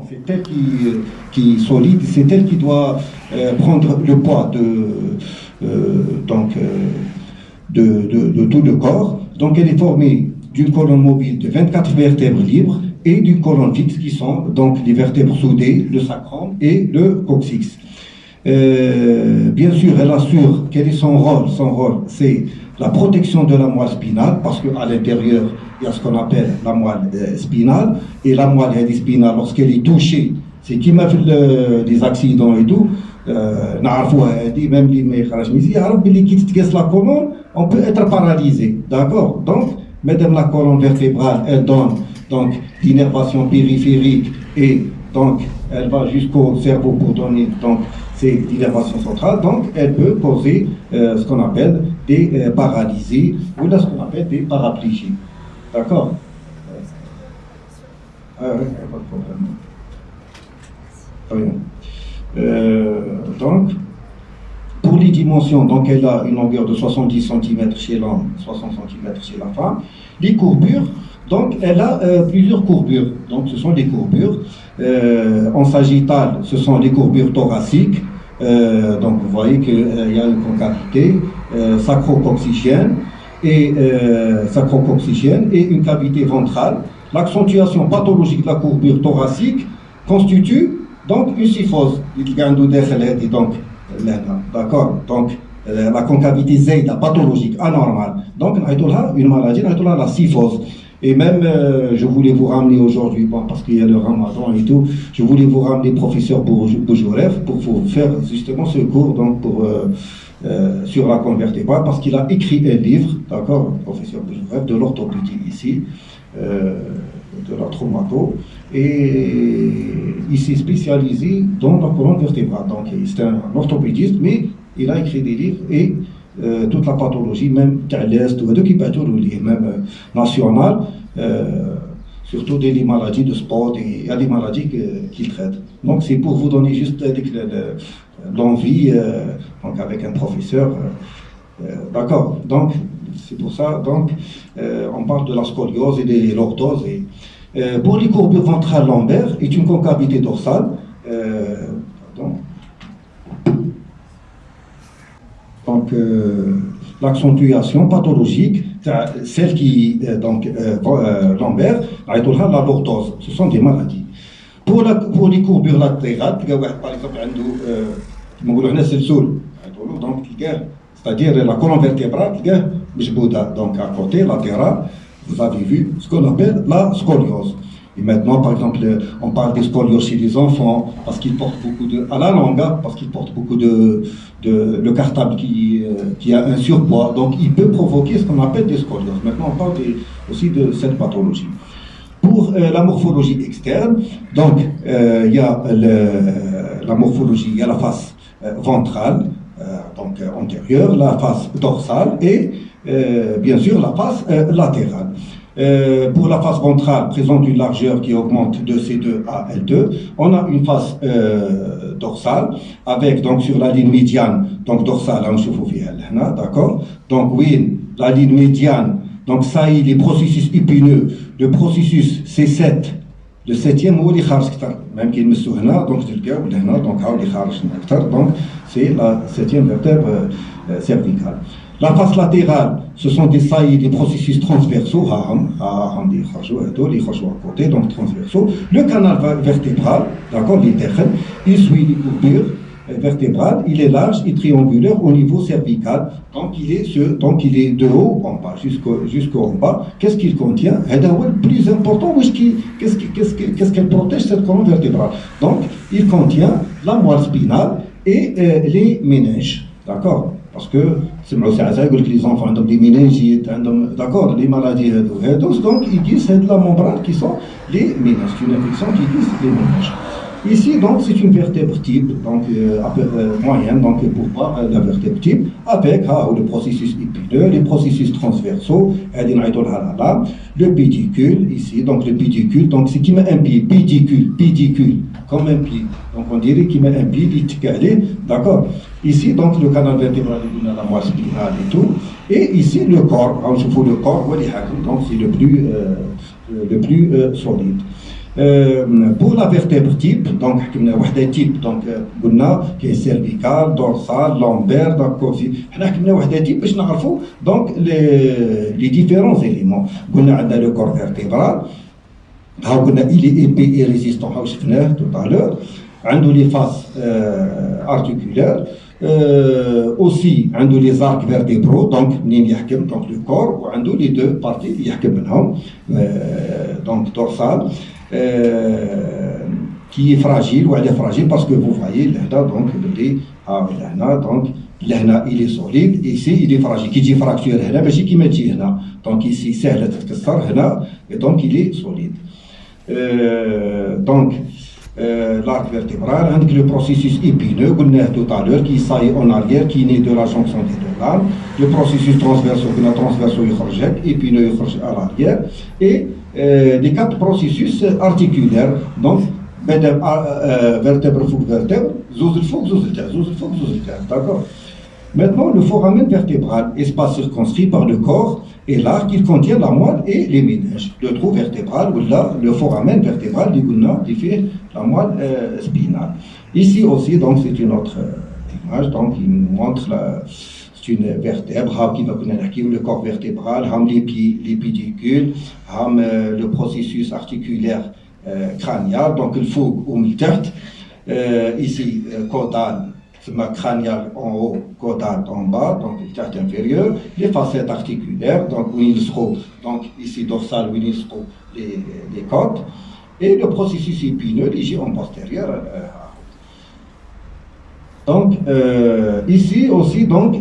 c'est elle qui est solide, c'est elle qui doit prendre le poids de tout le corps. Donc elle est formée d'une colonne mobile de 24 vertèbres libres et d'une colonne fixe qui sont donc les vertèbres soudées, le sacrum et le coccyx. Bien sûr, elle assure quel est son rôle. Son rôle, c'est la protection de la moelle spinale, parce qu'à l'intérieur, il y a ce qu'on appelle la moelle spinale, et la moelle spinale, lorsqu'elle est touchée, c'est qui m'a fait des accidents et tout, même les qui te la colonne, on peut être paralysé, d'accord? Donc, madame la colonne vertébrale, elle donne donc l'innervation périphérique et donc elle va jusqu'au cerveau pour donner donc c'est l'innervation centrale, donc elle peut causer ce qu'on appelle des paralysies ou là, ce qu'on appelle des paraplégies. D'accord? Pas de problème. Donc, pour les dimensions, donc elle a une longueur de 70 cm chez l'homme, 60 cm chez la femme. Les courbures, donc elle a plusieurs courbures. Donc ce sont des courbures. En sagittal, ce sont des courbures thoraciques. Donc vous voyez qu'il y a une concavité sacro-coccygienne et une cavité ventrale. L'accentuation pathologique de la courbure thoracique constitue donc une syphose. Donc, d'accord. Donc la concavité zéida pathologique anormale. Donc on a une maladie, on a la syphose. Et même, je voulais vous ramener aujourd'hui, bon, parce qu'il y a le ramadan et tout, je voulais vous ramener professeur Boujourev pour vous faire justement ce cours donc sur la colonne vertébrale, parce qu'il a écrit un livre, d'accord, professeur Boujourev, de l'orthopédie ici, de la traumato, et il s'est spécialisé dans la colonne vertébrale. Donc c'est un orthopédiste, mais il a écrit des livres et toute la pathologie, même l'Est, même nationale, surtout des maladies de sport, il y a des maladies qu'il traite. Donc c'est pour vous donner juste l'envie, donc avec un professeur, d'accord. Donc c'est pour ça, donc on parle de la scoliose et de l'orthose. Pour les courbures ventrales lombaires, est une concavité dorsale. Donc, l'accentuation pathologique, celle qui lombaire, la lordose, ce sont des maladies. Pour les courbures latérales, par exemple, donc, c'est-à-dire la colonne vertébrale, donc à côté latéral, vous avez vu ce qu'on appelle la scoliose. Et maintenant, par exemple, on parle des scolioses chez les enfants, parce qu'ils portent beaucoup à la langue, parce qu'ils portent beaucoup le cartable qui a un surpoids, donc il peut provoquer ce qu'on appelle des scolioses. Maintenant, on parle aussi de cette pathologie. Pour la morphologie externe, donc il y a la morphologie, il y a la face ventrale, donc antérieure, la face dorsale et bien sûr la face latérale. Pour la face ventrale, présente une largeur qui augmente de C2 à L2. On a une face dorsale avec donc sur la ligne médiane, donc dorsale, d'accord. Donc oui, la ligne médiane, donc ça y est, les processus épineux, le processus C7, le septième ou les même qu'il me souvient, donc donc c'est la septième vertèbre cervicale. La face latérale, ce sont des saillies, des processus transversaux, donc transversaux. Le canal vertébral, d'accord, il suit les courbures vertébrales, il est large et triangulaire au niveau cervical, donc il est de haut en bas jusqu'en bas. Qu'est-ce qu'il contient? Le plus important, qu'est-ce qu'elle protège, cette colonne vertébrale? Donc il contient la moelle spinale et les méninges, d'accord. Parce que c'est que les enfants ont des méningites, d'accord, les maladies, donc ils disent c'est de la membrane qui sont les méninges, c'est une infection qui disent les méninges. Ici, donc, c'est une vertèbre type, donc moyenne, donc pour voir la vertèbre type, avec le processus épineux, les processus transversaux, le pédicule, ici, donc le pédicule, donc c'est qui met un pied, pédicule, comme un pied. Donc on dirait qu'il met un pied, d'accord. Ici, donc, le canal vertébral de la moelle spinale et tout. Et ici, le corps, donc c'est le plus solide. pour la vertèbre type, donc un type, donc qui est cervical, dorsal, lombaire, donc aussi, un type, donc les différents éléments. On a le corps vertébral, il est épais et résistant, tout à l'heure. Les faces articulaires, aussi les arcs vertébraux, donc le corps, ou les deux parties, donc dorsale, qui est fragile, ou elle est fragile parce que vous voyez, donc il est solide, ici il est fragile, qui dit fracture, donc ici c'est et donc il est solide. Donc, l'arc vertébral, avec le processus épineux, qu'on a tout à l'heure, qui saillit en arrière, qui naît de la jonction des deux lames, le processus transversal, qu'on a transversal épineux à l'arrière, et les quatre processus articulaires, donc, vertèbre, vertèbre, d'accord. Maintenant, le foramen vertébral, espace circonscrit par le corps et l'arc, il contient la moelle et les méninges. Le trou vertébral, ou là, le foramen vertébral, qui fait la moelle spinale. Ici aussi, donc, c'est une autre image, donc, il nous montre c'est une vertèbre, qui va connaître le corps vertébral, les pédicules, le processus articulaire crânial, donc, il faut au milieu, ici, caudal, crânial en haut, caudal en bas, donc le tête inférieur, les facettes articulaires, donc donc ici dorsal, les côtes, et le processus épineux, les en postérieur. Donc ici aussi, donc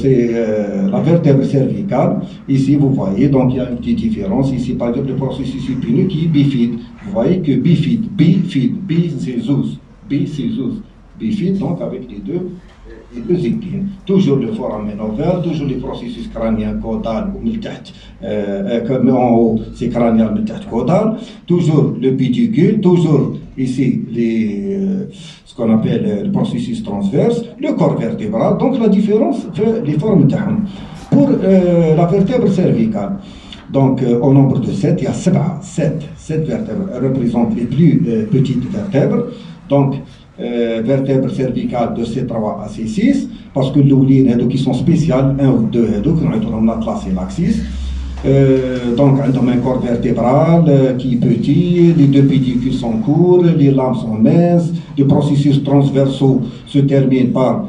c'est la vertèbre cervicale. Ici vous voyez, donc il y a une petite différence. Ici par exemple le processus épineux qui est bifide. Vous voyez que bifide, c'est zouz, c'est zouz. Bifide, donc avec les deux épines. Toujours le foramen ovale, toujours les processus crâniens caudal ou miltahte, comme en haut c'est crânial miltahte caudal, toujours le pédicule, toujours ici ce qu'on appelle le processus transverse, le corps vertébral, donc la différence fait les formes d'âme. Pour la vertèbre cervicale, donc au nombre de 7, il y a 7 vertèbres, représentent les plus petites vertèbres, donc vertèbres cervicales de C3 à C6, parce que les qui sont spéciales, 1 ou 2 on a classé l'axis. Donc, on a un corps vertébral qui est petit, les deux pédicules sont courts, les lames sont minces, les processus transversaux se terminent par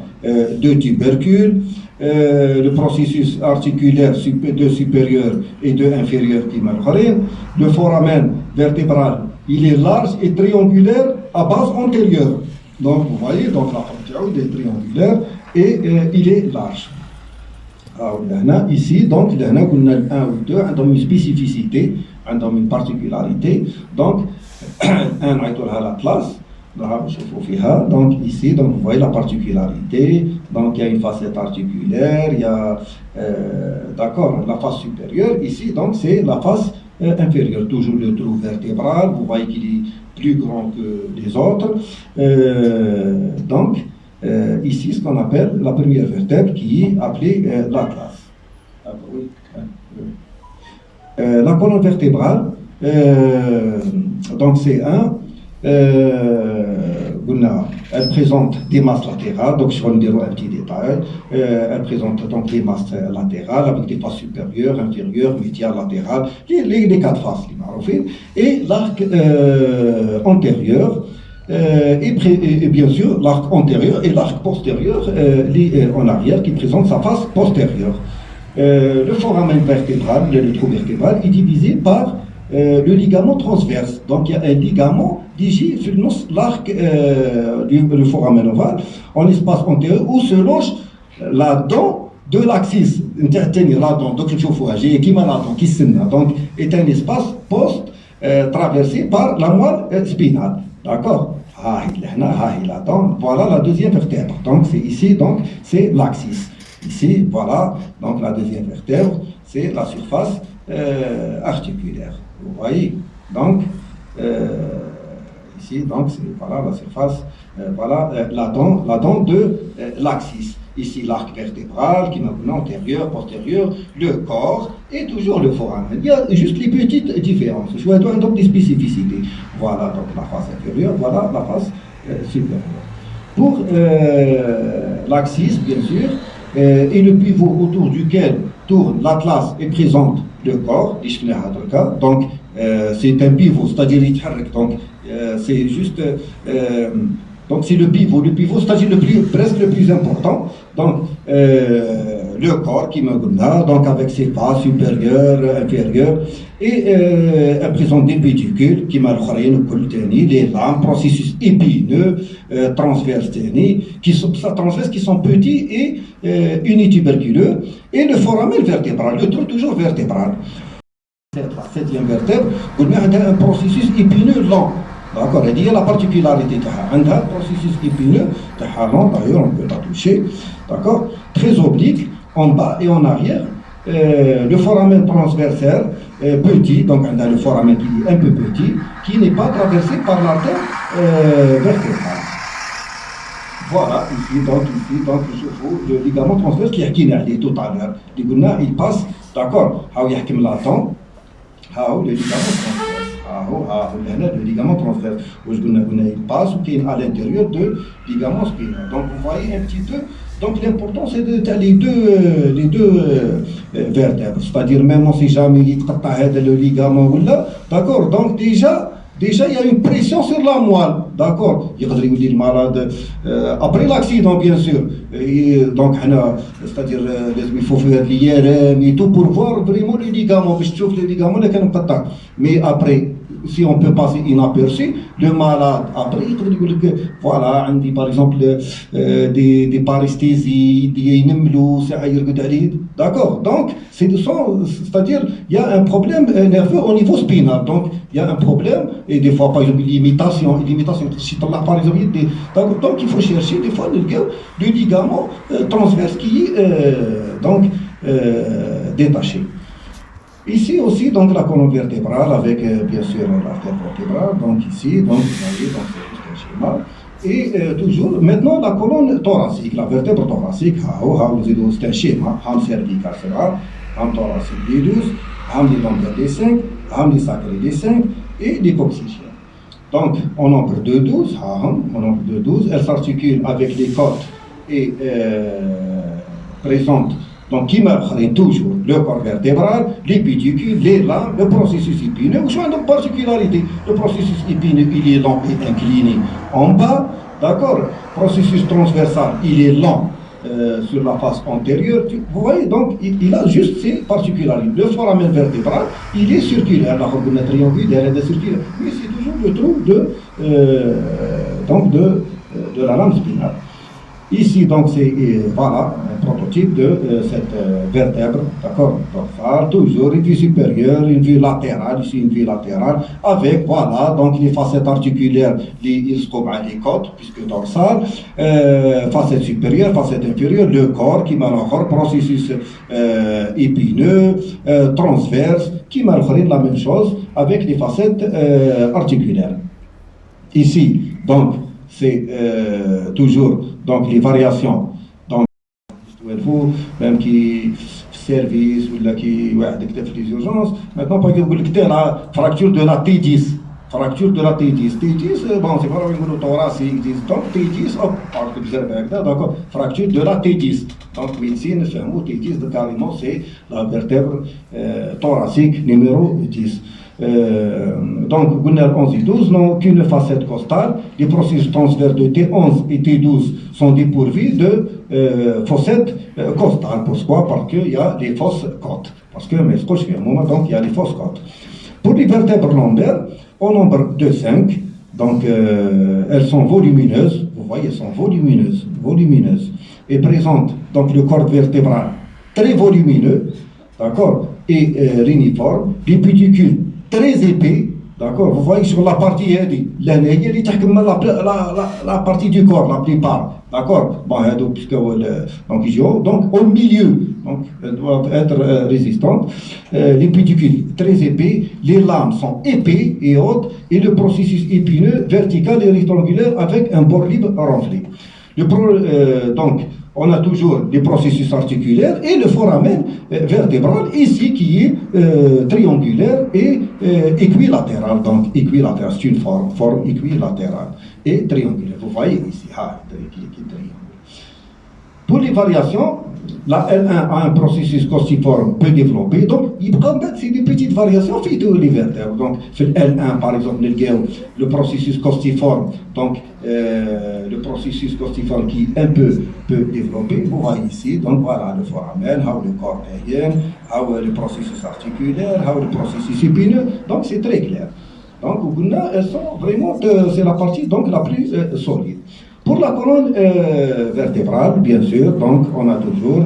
deux tubercules, le processus articulaire de supérieur et de inférieur qui m'arrête. Le foramen vertébral, il est large et triangulaire à base antérieure. Donc, vous voyez, donc la forme est triangulaire et il est large. Alors, ici, donc, on a un ou deux, on a une spécificité, on a une particularité. Donc, un à la classe, donc ici, donc, vous voyez la particularité. Donc, il y a une facette articulaire, il y a, d'accord, la face supérieure. Ici, donc, c'est la face inférieure. Toujours le trou vertébral, vous voyez qu'il est plus grand que les autres. Donc, ici, ce qu'on appelle la première vertèbre qui est appelée l'atlas. La colonne vertébrale, donc c'est elle présente des masses latérales, donc je vais vous dire un petit détail. Elle présente donc des masses latérales avec des faces supérieures, inférieures, médiales, latérales, les quatre faces, et l'arc antérieur. Et bien sûr, l'arc antérieur et l'arc postérieur en arrière qui présente sa face postérieure. Le foramen vertébral, le trou vertébral, est divisé par le ligament transverse. Donc il y a un ligament d'ici sur l'arc du foramen ovale en espace antérieur où se loge la dent de l'axis. La dent, donc il faut agir, qui m'a la dent, qui donc est un espace traversé par la moelle spinale. D'accord? Voilà la deuxième vertèbre. Donc c'est ici, donc c'est l'axis. Ici, voilà, donc la deuxième vertèbre, c'est la surface articulaire. Vous voyez? Donc ici, donc c'est voilà la surface, voilà la dent de l'axis. ici l'arc vertébral, qui est antérieur, postérieur, le corps, et toujours le foramen. Il y a juste les petites différences. Je vais donner donc des spécificités. Voilà donc la face inférieure, voilà la face supérieure. Pour l'axis, bien sûr, et le pivot autour duquel tourne l'atlas et présente le corps, donc c'est un pivot, c'est-à-dire donc c'est juste donc c'est le pivot, c'est-à-dire presque le plus important, donc le corps qui me donne, donc avec ses faces supérieures, inférieures, et présente des pédicules qui m'alchrènent les lames, processus épineux, transverses qui sont petits et unituberculeux, et le foramen vertébral, le trou toujours vertébral. La septième vertèbre, on a un processus épineux lent. D'accord, il y a la particularité de un processus épineux, d'ailleurs on peut pas toucher, d'accord, très oblique, en bas et en arrière. Le foramen transversaire petit, donc on a le foramen qui est un peu petit, qui n'est pas traversé par l'artère vertébrale. Voilà, ici, je vous le ligament transverse qui a dit tout à l'heure. Il passe, d'accord, il y a l'attend, le ligament transverse. Le ligament transverse, il passe à l'intérieur du ligament spinal. Donc vous voyez un petit peu, donc l'important c'est de les deux vertèbres, c'est-à-dire même si jamais il y a le ligament ou là, d'accord, donc déjà il y a une pression sur la moelle, d'accord. Il faudrait vous dire malade après l'accident, bien sûr. Et donc, c'est-à-dire il faut faire l'IRM et tout pour voir vraiment les ligaments. Je trouve les ligaments, mais après, si on peut passer inaperçu, le malade, après, il faudrait dire que, voilà, on dit par exemple des paresthésies, des nemlous, d'accord. Donc, c'est-à-dire, il y a un problème nerveux au niveau spinal. Donc, il y a un problème, et des fois, par exemple, l'imitation, par exemple, donc il faut chercher des fois le ligament transverse qui est détaché. Ici aussi, donc la colonne vertébrale avec bien sûr l'artère vertébrale, donc ici, donc vous voyez, donc c'est un schéma. Et toujours, maintenant la colonne thoracique, la vertèbre thoracique, c'est un schéma, cervical, c'est thoracique des 12, les lombaires des 5, les sacrés des 5 et les coccygiens. Donc, au nombre de 12, elle s'articule avec les côtes et présente, donc qui marquerait toujours le corps vertébral, les pédicules, les lames, le processus épineux. Ou soit une particularité, le processus épineux, il est lent et incliné en bas, d'accord. Processus transversal, il est lent sur la face antérieure. Vous voyez, donc il a juste ces particularités. Le foramen vertébral, il est circulaire, la forme triangulaire est circulaire, mais c'est toujours le trou de la lame spinale. Ici, donc, c'est voilà, un prototype de cette vertèbre, d'accord, dorsale, toujours une vue supérieure, une vue latérale, ici une vue latérale, avec, voilà, donc les facettes articulaires, les côtes, puisque dorsale, facette supérieure, facette inférieure, le corps qui m'a encore processus épineux, transverse, qui m'a la même chose avec les facettes articulaires. Ici, donc, c'est toujours donc les variations. Donc, même qui service ou qui les urgences. Maintenant, par exemple, la fracture de la T10. Fracture de la T10. T10, bon, c'est pas le thoracique. Donc, T10, hop, d'accord. Fracture de la T10. Donc, médecine, c'est un mot T10, carrément, c'est la vertèbre thoracique numéro 10. Donc, Gunnar 11 et 12 n'ont qu'une facette costale. Les processus transverses de T11 et T12 sont dépourvus de fossettes costales. Pourquoi? Parce qu'il y a les fausses côtes. Parce que, mais ce que je fais un moment, donc il y a les fausses côtes. Pour les vertèbres lombaires, au nombre de 5, donc elles sont volumineuses. Vous voyez, elles sont volumineuses. Et présentent donc le corps vertébral très volumineux, d'accord, et réniforme. Les pédicules très épais, d'accord. Vous voyez sur la partie la partie du corps, la plupart, d'accord. Bon, donc au milieu, donc elles doivent être résistantes. Les pédicules très épais, les lames sont épais et hautes, et le processus épineux vertical et rectangulaire avec un bord libre renflé. Donc on a toujours des processus articulaires et le foramen vertébral ici qui est triangulaire et équilatéral. Donc équilatéral, c'est une forme équilatérale et triangulaire. Vous voyez ici, qui est triangulaire. Pour les variations, la L1 a un processus costiforme peu développé, donc il prend c'est des petites variations في tous les vertèbres. Donc, في L1 par exemple, le processus costiforme, donc le processus costiforme qui est un peu développé, vous voyez ici, donc voilà le foramen, le corps aérien, le processus articulaire, le processus épineux, donc c'est très clair. Donc, elles sont vraiment, c'est la partie donc la plus solide. Pour la colonne vertébrale, bien sûr, donc on a toujours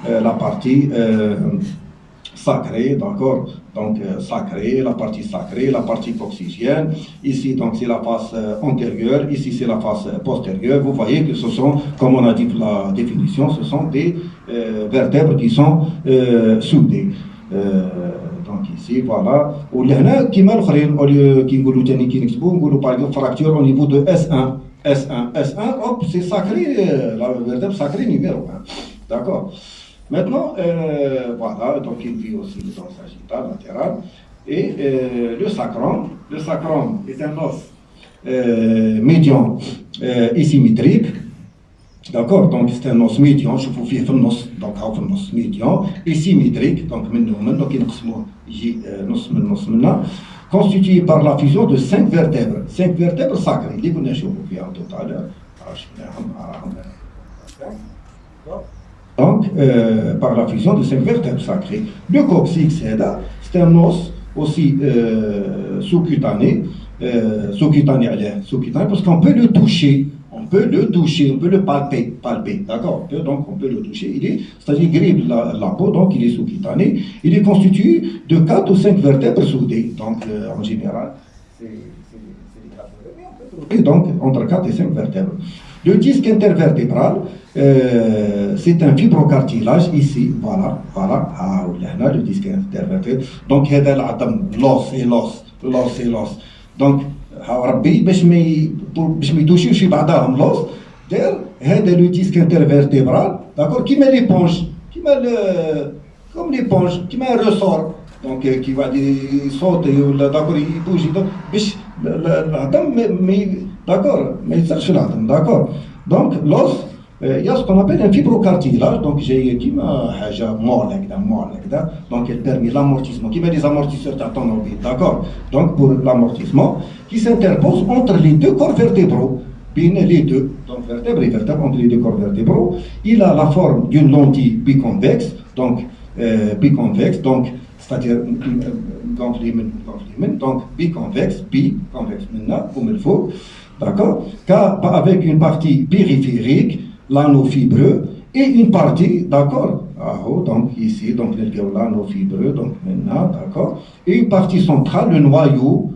la partie sacrée, d'accord? Donc sacrée, la partie coccygienne. Ici, donc c'est la face antérieure, ici c'est la face postérieure. Vous voyez que ce sont, comme on a dit pour la définition, ce sont des vertèbres qui sont soudées. Donc ici, voilà. Ou là, qui m'a par exemple fracture au niveau de S1. S1, hop, c'est sacré, la vertèbre sacrée numéro 1. D'accord. Maintenant, voilà, donc il vit aussi dans sagittal latéral. Et le sacrum est un os médian et symétrique. D'accord, donc c'est un os médian, je vous fais un os, donc un os médian et symétrique, donc il constitué par la fusion de 5 vertèbres sacrées, les tout à l'heure. Donc, par la fusion de 5 vertèbres sacrées. Le coccyx, c'est un os aussi sous-cutané, parce qu'on peut le toucher. On peut le palper, d'accord? Donc on peut le toucher, c'est-à-dire il grippe la peau, donc il est sous-cutané. Il est constitué de 4 ou 5 vertèbres soudées, donc en général, c'est les 4 vertèbres. On peut trouver donc entre 4 et 5 vertèbres. Le disque intervertébral, c'est un fibrocartilage ici, voilà, le disque intervertébral. Donc l'os et l'os. Donc ربي باش ما يدوشيوش في بعضهم لوس داير هذا لو ديسك انترفيرتيبرال داكور كيما ليبونج كوم ليبونج كيما ريسور دونك كي واحد يصوتي ولا داكور يبوجي باش العظم داكور ما يصيرش في العظم داكور دونك لوس il y a ce qu'on appelle un fibrocartilage, donc j'ai qui m'a haja mort là, donc elle permet l'amortissement, qui met les amortisseurs d'automobile, d'accord? Donc pour l'amortissement, qui s'interpose entre les deux corps vertébraux, bien les deux, donc vertèbre et vertèbre entre les deux corps vertébraux, il a la forme d'une lentille biconvexe, donc c'est-à-dire gonflement, donc biconvexe maintenant, comme il faut, d'accord? Avec une partie périphérique, l'anneau fibreux et une partie, d'accord, donc ici, donc l'anneau fibreux, donc maintenant, d'accord, et une partie centrale, le noyau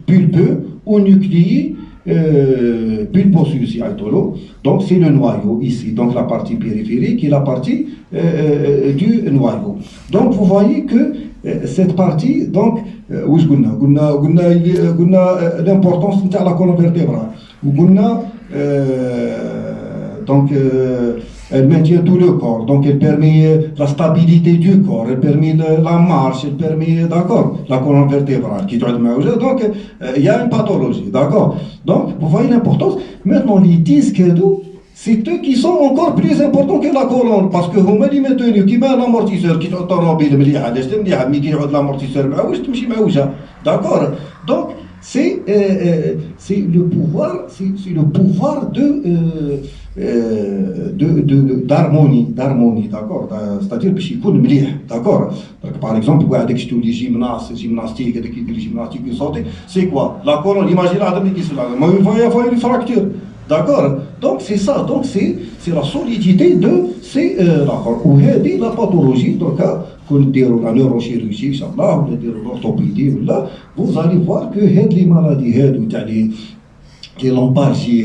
pulpeux ou nucléi pulposus, donc c'est le noyau ici, donc la partie périphérique et la partie du noyau. Donc vous voyez que cette partie, donc, l'importance de la colonne vertébrale. Donc, elle maintient tout le corps, donc elle permet la stabilité du corps, elle permet la marche, elle permet, d'accord, la colonne vertébrale qui doit être majeure. Donc, il y a une pathologie, d'accord. Donc, vous voyez l'importance. Maintenant, les disques, c'est eux qui sont encore plus importants que la colonne, parce que vous m'avez maintenu, qui met l'amortisseur, qui est automobile, mais qui a l'amortisseur, d'accord. Donc, c'est le pouvoir, d'harmonie, d'accord, c'est-à-dire que d'accord. Par exemple, avec les gymnastiques, c'est quoi? La colonne, imaginez il faut une fracture. D'accord? Donc c'est ça, donc c'est la solidité de ces rapports. Ou la pathologie, donc qu'on dit la neurochirurgie, ou l'orthopédie, vous allez voir que les maladies, les lombalgies,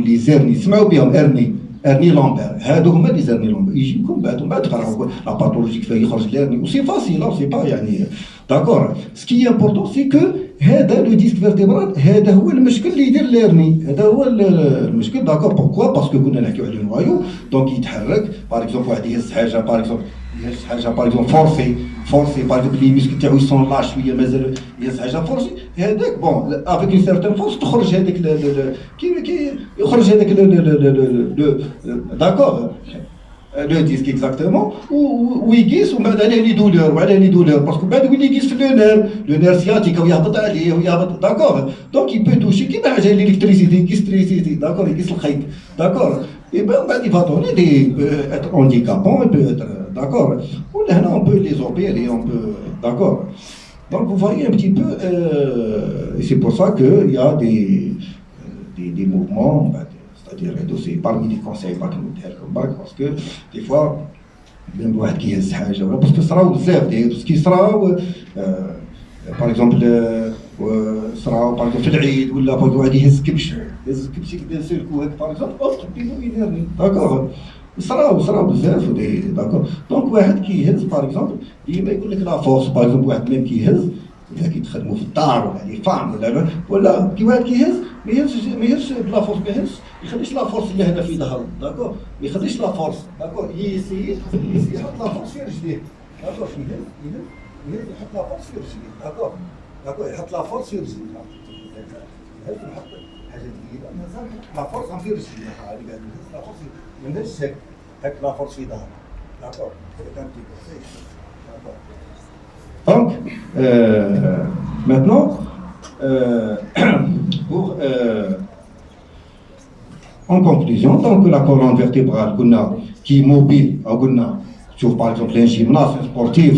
les hernies, c'est bien hernie. hernie lombaire. هادو هما لي hernie lombaire. يجيكم بعد تقراو la pathologie كيفاش يخرج l'hernie. C'est facile, c'est pas يعني. D'accord. Ce qui est important, c'est que هذا le disque vertébral هذا هو المشكل اللي يدير l'hernie. هذا هو المشكل. D'accord. Pourquoi? Parce que كنا نحكيو على النوايو. Donc يتحرك. Par exemple واحد يهز حاجة. Par exemple يهز حاجة. Par exemple forcé. Par exemple les muscles تاعو يسون لا شوية مازال يهز حاجة forcé. هذاك bon avec une certaine force تخرج هذاك كي يخرج هذاك d'accord. Le disque exactement où يقيس ومن بعد عليه لي دولور وعليه لي دولور باسكو بعد وين يقيس في لو نير سياتيك ويهبط عليه ويهبط داكور دونك يبو توشي كيما حاجه الالكتريسيتي يقيس داكور يقيس الخيط داكور et ben بعد il va donner des être handicapant peut être d'accord ولا هنا on peut les opérer on peut d'accord donc vous voyez un petit peu et c'est pour ça que il y a des mouvements c'est-à-dire c'est parmi les conseils parce que des fois même واحد كيهز حاجه ولا باسكو صراو بزاف كي صراو باغ اكزومبل صراو باغ في العيد ولا باغ واحد يهز كبش كدا سيركو هكا باغ اكزومبل بينو يديرني داكور صراو بزاف داكور دونك واحد كيهز باغ اكزومبل ديما يقول لك لا فورس باغ اكزومبل واحد ميم كيهز إذا كيتخدموا في الدار ولا لي فام ولا كي واحد كيهز ما يهزش بلا فورس ما يخليش لا فورس اللي هنا في ظهره داكور ما يخليش لا فورس داكور يسير يحط لا فورس في رجليه داكور يهز يحط لا فورس في رجليه داكور يحط لا فورس في رجليه يحط حاجه ثقيله مازال لا فورس في رجليه اللي قاعد يهز لا فورس ما يهزش هاك لا فورس في ظهره داكور Donc, maintenant, en conclusion, donc la colonne vertébrale qui est mobile, par exemple un gymnaste, un sportif,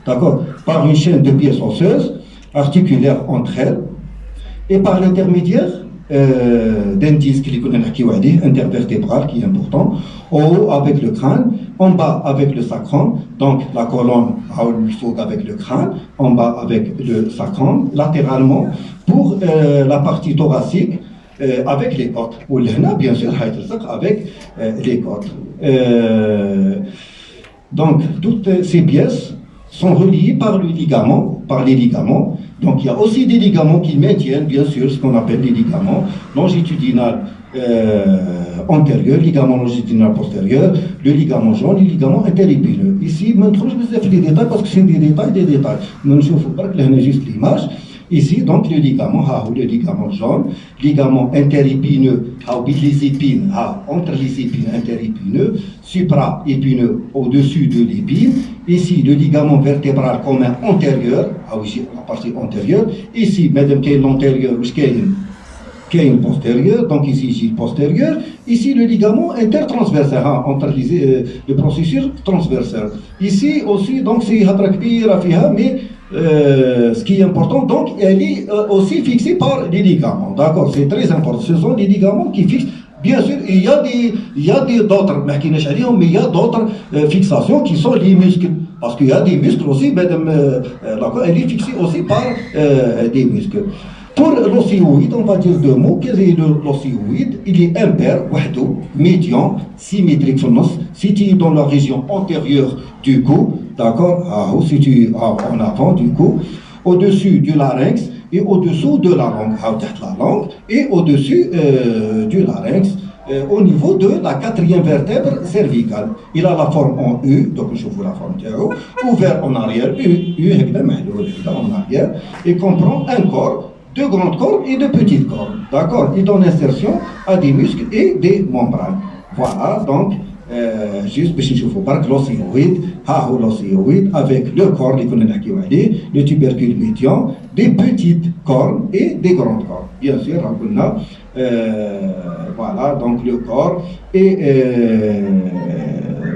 d'accord, par une chaîne de pièces osseuses articulaires entre elles et par l'intermédiaire d'un disque intervertébral qui est important, en haut avec le crâne, en bas avec le sacrum, donc la colonne avec le crâne, en bas avec le sacrum, latéralement pour la partie thoracique avec les côtes, ou là bien sûr avec les côtes. Donc toutes ces pièces sont reliées par les ligaments. Donc il y a aussi des ligaments qui maintiennent bien sûr ce qu'on appelle les ligaments longitudinal antérieur, ligament longitudinal postérieur, le ligament jaune, le ligament interépineux. Ici, je ne trouve pas les détails parce que c'est des détails. Nous ne savons pas que c'est juste l'image. Ici, donc le ligament jaune, ligament interépineux, les épines, entre les épines interépineux, supra-épineux au-dessus de l'épine. Ici, le ligament vertébral commun antérieur, la partie antérieure. Ici, madame, qui est l'antérieur, qui est une postérieure, donc ici le postérieur, ici le ligament intertransversal, entre le processus transversal. Ici aussi, donc c'est mais ce qui est important, donc elle est aussi fixée par les ligaments, d'accord, c'est très important, ce sont les ligaments qui fixent. Bien sûr, il y a d'autres, mais il y a d'autres fixations qui sont les muscles. Parce qu'il y a des muscles aussi, madame, elle est fixée aussi par des muscles. Pour l'ostéoïde, on va dire deux mots. Qu'est-ce que l'ostéoïde? Il est impair, médian, symétrique, situé dans la région antérieure du cou, d'accord, situé en avant du cou, au-dessus du larynx et au-dessous de la langue, et au-dessus du larynx, au niveau de la quatrième vertèbre cervicale. Il a la forme en U, donc je vous la forme ouvert en arrière, en arrière, et comprend un corps, deux grandes cornes et deux petites cornes. D'accord? Il donne insertion à des muscles et des membranes. Voilà, donc, juste, je vous parle de l'ostéoïde, avec le corps, le tubercule médian, des petites cornes et des grandes cornes. Bien sûr, on a, voilà, donc le corps est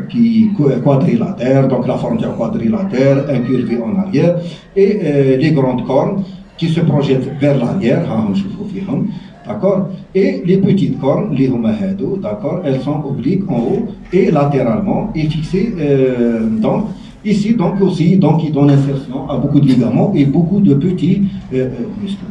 qui quadrilatère, donc la forme quadrilatère, incurvée en arrière, et les grandes cornes qui se projettent vers l'arrière, d'accord, et les petites cornes, les homahado, d'accord, elles sont obliques en haut et latéralement et fixées donc ici, donc aussi, donc ils donnent insertion à beaucoup de ligaments et beaucoup de petits muscles.